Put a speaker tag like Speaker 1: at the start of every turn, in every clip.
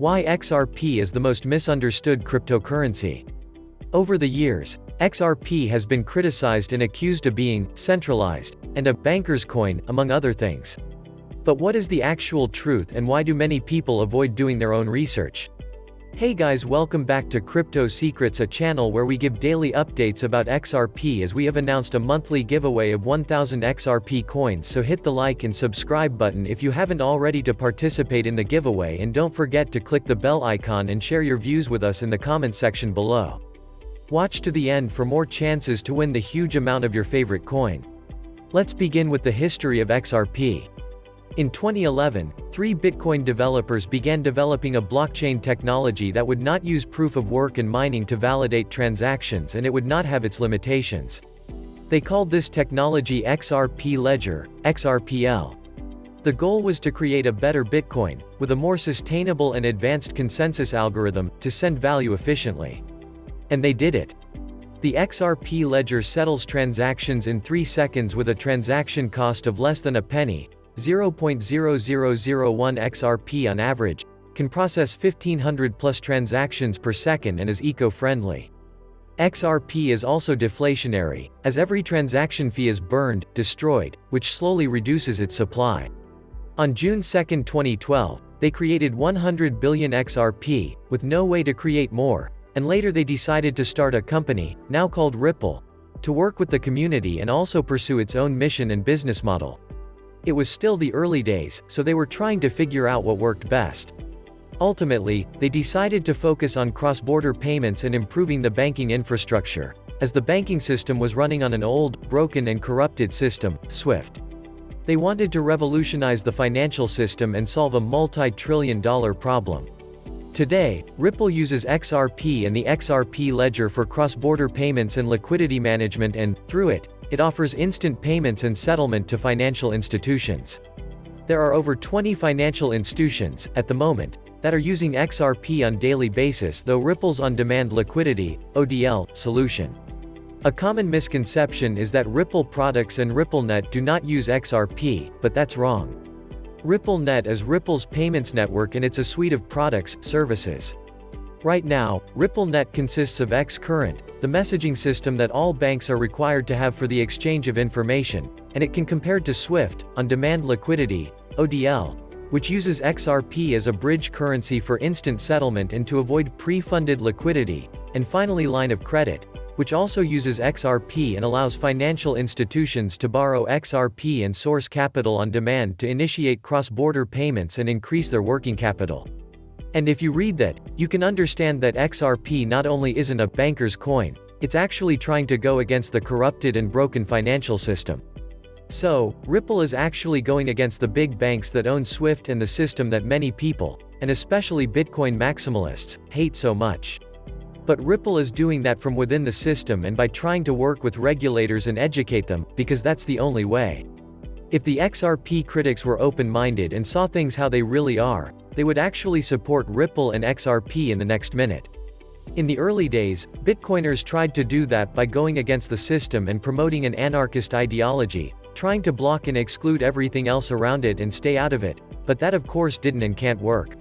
Speaker 1: Why XRP is the most misunderstood cryptocurrency. Over the years, XRP has been criticized and accused of being centralized and a banker's coin, among other things. But what is the actual truth, and why do many people avoid doing their own research? Hey guys, welcome back to Crypto Secrets, a channel where we give daily updates about XRP, as we have announced a monthly giveaway of 1000 XRP coins, so hit the like and subscribe button if you haven't already to participate in the giveaway, and don't forget to click the bell icon and share your views with us in the comment section below. Watch to the end for more chances to win the huge amount of your favorite coin. Let's begin with the history of XRP. In 2011, 3 Bitcoin developers began developing a blockchain technology that would not use proof of work and mining to validate transactions, and it would not have its limitations. They called this technology XRP Ledger, XRPL. The goal was to create a better Bitcoin, with a more sustainable and advanced consensus algorithm, to send value efficiently. And they did it. The XRP Ledger settles transactions in 3 seconds with a transaction cost of less than a penny. 0.0001 XRP on average, can process 1500 plus transactions per second and is eco-friendly. XRP is also deflationary, as every transaction fee is burned, destroyed, which slowly reduces its supply. On June 2, 2012, they created 100 billion XRP, with no way to create more, and later they decided to start a company, now called Ripple, to work with the community and also pursue its own mission and business model. It was still the early days, so they were trying to figure out what worked best. Ultimately, they decided to focus on cross-border payments and improving the banking infrastructure, as the banking system was running on an old, broken and corrupted system, SWIFT. They wanted to revolutionize the financial system and solve a multi-trillion-dollar problem. Today, Ripple uses XRP and the XRP Ledger for cross-border payments and liquidity management, and, through it, it offers instant payments and settlement to financial institutions. There are over 20 financial institutions, at the moment, that are using XRP on daily basis, though Ripple's on-demand liquidity, ODL, solution. A common misconception is that Ripple products and RippleNet do not use XRP, but that's wrong. RippleNet is Ripple's payments network, and it's a suite of products, services. Right now, RippleNet consists of X-Current, the messaging system that all banks are required to have for the exchange of information, and it can compare to SWIFT, on-demand liquidity, ODL, which uses XRP as a bridge currency for instant settlement and to avoid pre-funded liquidity, and finally line of credit, which also uses XRP and allows financial institutions to borrow XRP and source capital on demand to initiate cross-border payments and increase their working capital. And if you read that, you can understand that XRP not only isn't a banker's coin, it's actually trying to go against the corrupted and broken financial system. So, Ripple is actually going against the big banks that own SWIFT and the system that many people, and especially Bitcoin maximalists, hate so much. But Ripple is doing that from within the system and by trying to work with regulators and educate them, because that's the only way. If the XRP critics were open-minded and saw things how they really are, they would actually support Ripple and XRP in the next minute. In the early days, Bitcoiners tried to do that by going against the system and promoting an anarchist ideology, trying to block and exclude everything else around it and stay out of it, but that of course didn't and can't work.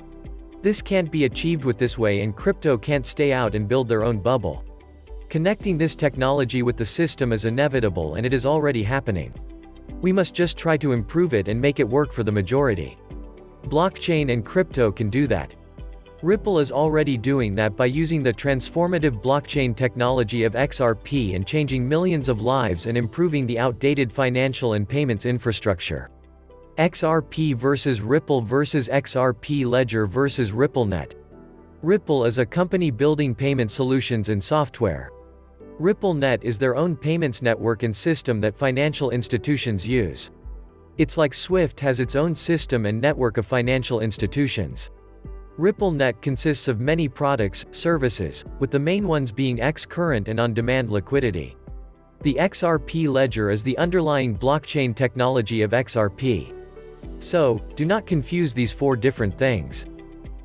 Speaker 1: This can't be achieved with this way, and crypto can't stay out and build their own bubble. Connecting this technology with the system is inevitable, and it is already happening. We must just try to improve it and make it work for the majority. Blockchain and crypto can do that. Ripple is already doing that by using the transformative blockchain technology of XRP and changing millions of lives and improving the outdated financial and payments infrastructure. XRP versus Ripple versus XRP Ledger versus RippleNet. Ripple is a company building payment solutions and software. RippleNet is their own payments network and system that financial institutions use. It's like SWIFT has its own system and network of financial institutions. RippleNet consists of many products, services, with the main ones being X-Current and on-demand liquidity. The XRP Ledger is the underlying blockchain technology of XRP. So, do not confuse these 4 different things.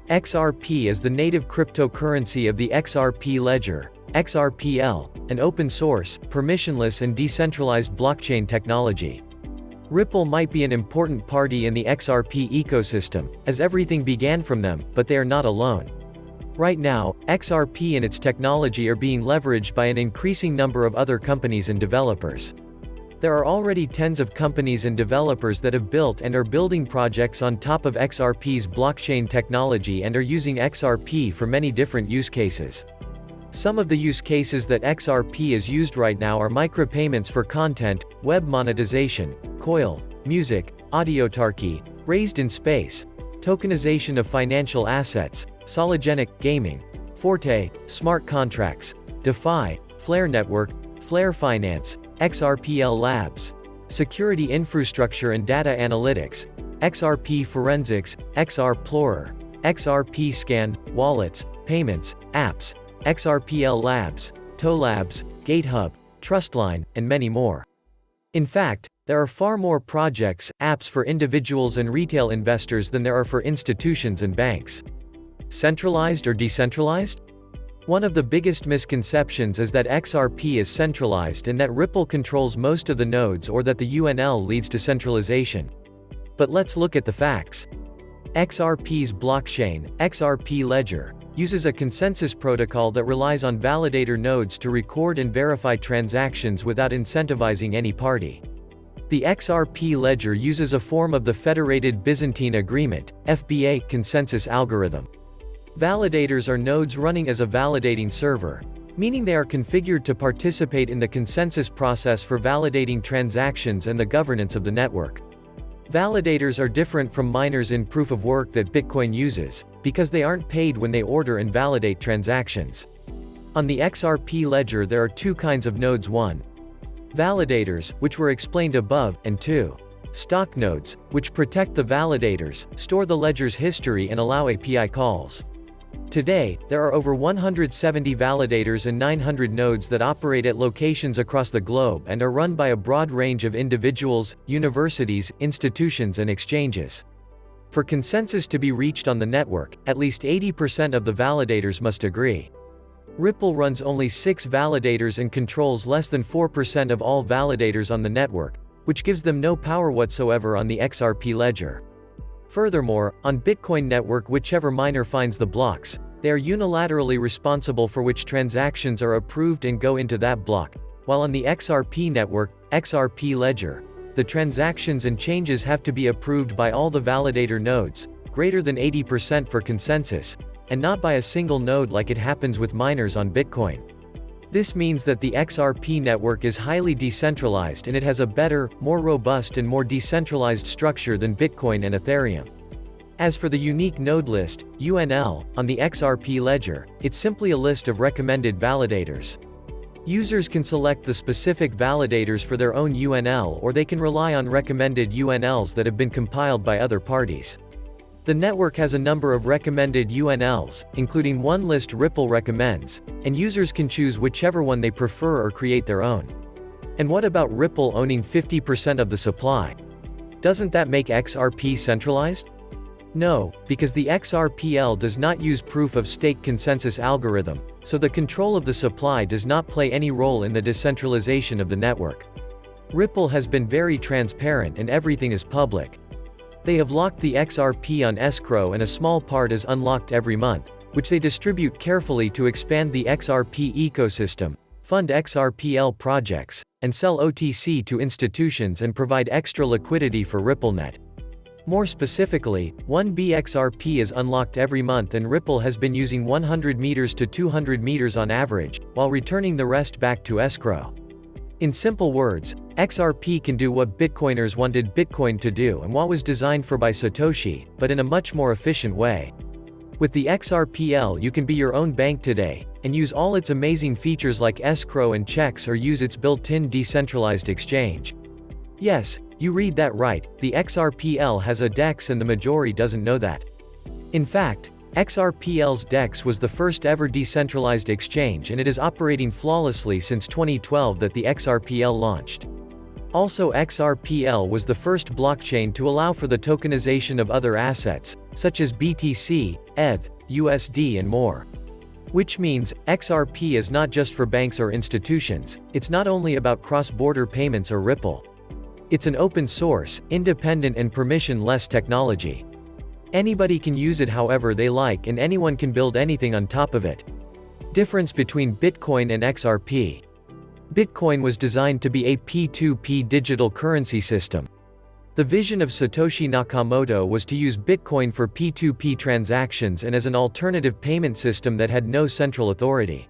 Speaker 1: XRP is the native cryptocurrency of the XRP Ledger, XRPL, an open-source, permissionless and decentralized blockchain technology. Ripple might be an important party in the XRP ecosystem, as everything began from them, but they are not alone. Right now, XRP and its technology are being leveraged by an increasing number of other companies and developers. There are already tens of companies and developers that have built and are building projects on top of XRP's blockchain technology and are using XRP for many different use cases. Some of the use cases that XRP is used right now are micropayments for content, web monetization, coil, music, audiautarky, raised in space, tokenization of financial assets, sologenic, gaming, Forte, smart contracts, DeFi, Flare Network, Flare Finance, XRPL Labs, security infrastructure and data analytics, XRP Forensics, XRPLorer, XRP Scan, wallets, payments, apps, XRPL Labs, ToLabs, GateHub, Trustline, and many more. In fact, there are far more projects, apps for individuals and retail investors than there are for institutions and banks. Centralized or decentralized? One of the biggest misconceptions is that XRP is centralized and that Ripple controls most of the nodes or that the UNL leads to centralization. But let's look at the facts. XRP's blockchain, XRP Ledger, uses a consensus protocol that relies on validator nodes to record and verify transactions without incentivizing any party. The XRP Ledger uses a form of the Federated Byzantine Agreement, FBA, consensus algorithm. Validators are nodes running as a validating server, meaning they are configured to participate in the consensus process for validating transactions and the governance of the network. Validators are different from miners in proof of work that Bitcoin uses, because they aren't paid when they order and validate transactions. On the XRP Ledger there are two kinds of nodes: 1. Validators, which were explained above, and 2. Stock nodes, which protect the validators, store the ledger's history and allow API calls. Today, there are over 170 validators and 900 nodes that operate at locations across the globe and are run by a broad range of individuals, universities, institutions and exchanges. For consensus to be reached on the network, at least 80% of the validators must agree. Ripple runs only 6 validators and controls less than 4% of all validators on the network, which gives them no power whatsoever on the XRP Ledger. Furthermore, on Bitcoin network, whichever miner finds the blocks, they are unilaterally responsible for which transactions are approved and go into that block, while on the XRP network, XRP Ledger, the transactions and changes have to be approved by all the validator nodes, greater than 80% for consensus, and not by a single node like it happens with miners on Bitcoin. This means that the XRP network is highly decentralized and it has a better, more robust and more decentralized structure than Bitcoin and Ethereum. As for the unique node list, UNL, on the XRP Ledger, it's simply a list of recommended validators. Users can select the specific validators for their own UNL, or they can rely on recommended UNLs that have been compiled by other parties. The network has a number of recommended UNLs, including one list Ripple recommends, and users can choose whichever one they prefer or create their own. And what about Ripple owning 50% of the supply? Doesn't that make XRP centralized? No, because the XRPL does not use proof-of-stake consensus algorithm, so the control of the supply does not play any role in the decentralization of the network. Ripple has been very transparent and everything is public. They have locked the XRP on escrow and a small part is unlocked every month, which they distribute carefully to expand the XRP ecosystem, fund XRPL projects, and sell OTC to institutions and provide extra liquidity for RippleNet. More specifically, 1 BXRP is unlocked every month and Ripple has been using 100 meters to 200 meters on average, while returning the rest back to escrow. In simple words, XRP can do what Bitcoiners wanted Bitcoin to do and what was designed for by Satoshi, but in a much more efficient way. With the XRPL you can be your own bank today, and use all its amazing features like escrow and checks, or use its built-in decentralized exchange. Yes, you read that right, the XRPL has a DEX and the majority doesn't know that. In fact, XRPL's DEX was the first ever decentralized exchange and it is operating flawlessly since 2012 that the XRPL launched. Also, XRPL was the first blockchain to allow for the tokenization of other assets, such as BTC, ETH, USD and more. Which means, XRP is not just for banks or institutions, it's not only about cross-border payments or Ripple. It's an open source, independent and permission-less technology. Anybody can use it however they like and anyone can build anything on top of it. Difference between Bitcoin and XRP. Bitcoin was designed to be a P2P digital currency system. The vision of Satoshi Nakamoto was to use Bitcoin for P2P transactions and as an alternative payment system that had no central authority.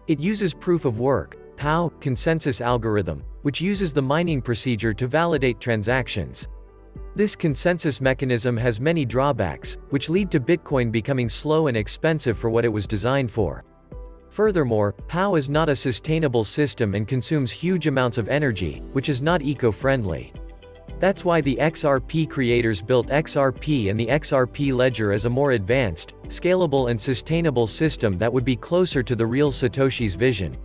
Speaker 1: It uses proof of work, POW, consensus algorithm, which uses the mining procedure to validate transactions. This consensus mechanism has many drawbacks, which lead to Bitcoin becoming slow and expensive for what it was designed for. Furthermore, POW is not a sustainable system and consumes huge amounts of energy, which is not eco-friendly. That's why the XRP creators built XRP and the XRP Ledger as a more advanced, scalable and sustainable system that would be closer to the real Satoshi's vision.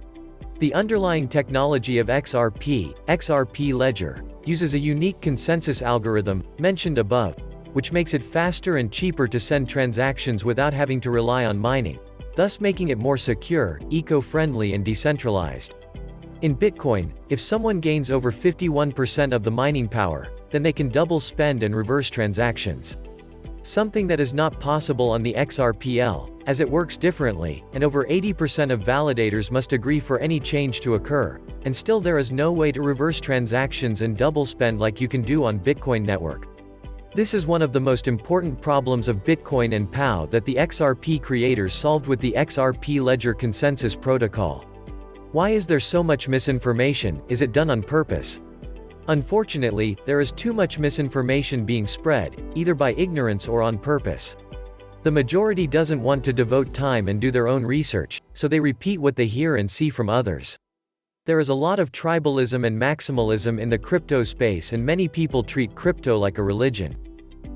Speaker 1: The underlying technology of XRP Ledger, uses a unique consensus algorithm, mentioned above, which makes it faster and cheaper to send transactions without having to rely on mining, thus making it more secure, eco-friendly and decentralized. In Bitcoin, if someone gains over 51% of the mining power, then they can double spend and reverse transactions. Something that is not possible on the XRPL, as it works differently, and over 80% of validators must agree for any change to occur, and still there is no way to reverse transactions and double spend like you can do on Bitcoin network. This is one of the most important problems of Bitcoin and POW that the XRP creators solved with the XRP Ledger consensus protocol. Why is there so much misinformation? Is it done on purpose? Unfortunately, there is too much misinformation being spread, either by ignorance or on purpose. The majority doesn't want to devote time and do their own research, so they repeat what they hear and see from others. There is a lot of tribalism and maximalism in the crypto space and many people treat crypto like a religion.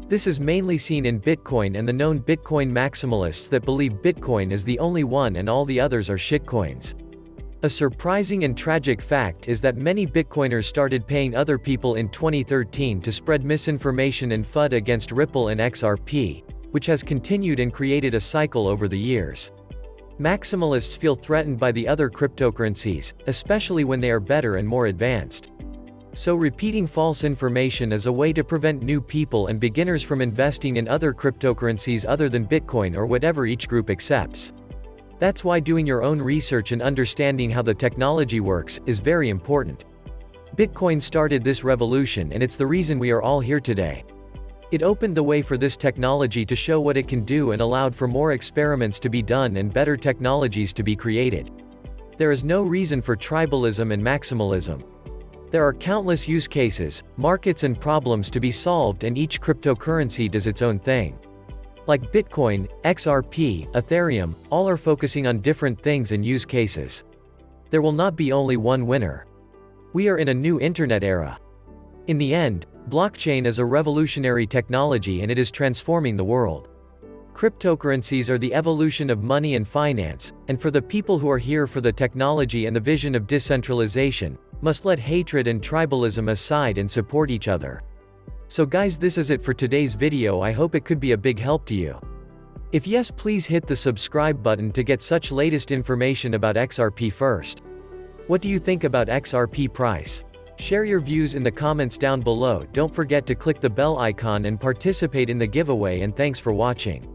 Speaker 1: This is mainly seen in Bitcoin and the known Bitcoin maximalists that believe Bitcoin is the only one and all the others are shitcoins. A surprising and tragic fact is that many Bitcoiners started paying other people in 2013 to spread misinformation and FUD against Ripple and XRP, which has continued and created a cycle over the years. Maximalists feel threatened by the other cryptocurrencies, especially when they are better and more advanced. So repeating false information is a way to prevent new people and beginners from investing in other cryptocurrencies other than Bitcoin or whatever each group accepts. That's why doing your own research and understanding how the technology works is very important. Bitcoin started this revolution and it's the reason we are all here today. It opened the way for this technology to show what it can do and allowed for more experiments to be done and better technologies to be created. There is no reason for tribalism and maximalism. There are countless use cases, markets and problems to be solved and each cryptocurrency does its own thing. Like Bitcoin, XRP, Ethereum, all are focusing on different things and use cases. There will not be only one winner. We are in a new internet era. In the end, blockchain is a revolutionary technology and it is transforming the world. Cryptocurrencies are the evolution of money and finance, and for the people who are here for the technology and the vision of decentralization, must let hatred and tribalism aside and support each other. So guys, this is it for today's video. I hope it could be a big help to you. If yes, please hit the subscribe button to get such latest information about XRP first. What do you think about XRP price? Share your views in the comments down below. Don't forget to click the bell icon and participate in the giveaway, and thanks for watching.